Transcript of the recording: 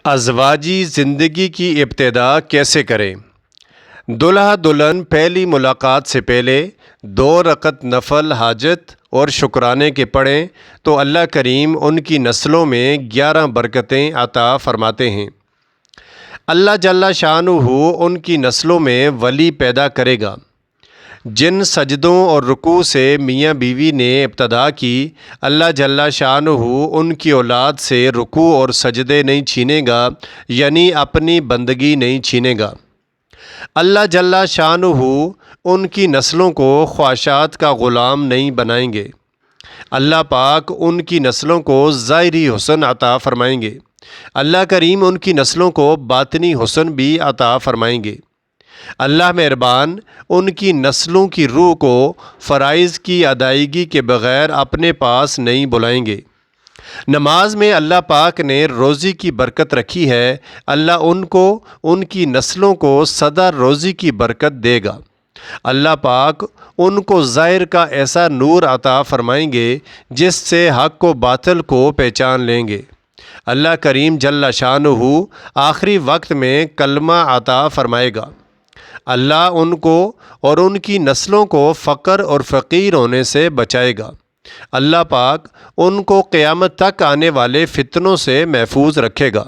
ازواجی زندگی کی ابتدا کیسے کریں؟ دلہا دلہن پہلی ملاقات سے پہلے 2 رکعت نفل حاجت اور شکرانے کے پڑھیں تو اللہ کریم ان کی نسلوں میں 11 برکتیں عطا فرماتے ہیں۔ اللہ جل شانہ ان کی نسلوں میں ولی پیدا کرے گا۔ جن سجدوں اور رکوع سے میاں بیوی نے ابتدا کی، اللہ جل شانہ ان کی اولاد سے رکوع اور سجدے نہیں چھینے گا، یعنی اپنی بندگی نہیں چھینے گا۔ اللہ جل شانہ ان کی نسلوں کو خواہشات کا غلام نہیں بنائیں گے۔ اللہ پاک ان کی نسلوں کو ظاہری حسن عطا فرمائیں گے۔ اللہ کریم ان کی نسلوں کو باطنی حسن بھی عطا فرمائیں گے۔ اللہ مہربان ان کی نسلوں کی روح کو فرائض کی ادائیگی کے بغیر اپنے پاس نہیں بلائیں گے۔ نماز میں اللہ پاک نے روزی کی برکت رکھی ہے، اللہ ان کو ان کی نسلوں کو سدا روزی کی برکت دے گا۔ اللہ پاک ان کو ظاہر کا ایسا نور عطا فرمائیں گے جس سے حق و باطل کو پہچان لیں گے۔ اللہ کریم جل شانہ آخری وقت میں کلمہ عطا فرمائے گا۔ اللہ ان کو اور ان کی نسلوں کو فقر اور فقیر ہونے سے بچائے گا۔ اللہ پاک ان کو قیامت تک آنے والے فتنوں سے محفوظ رکھے گا۔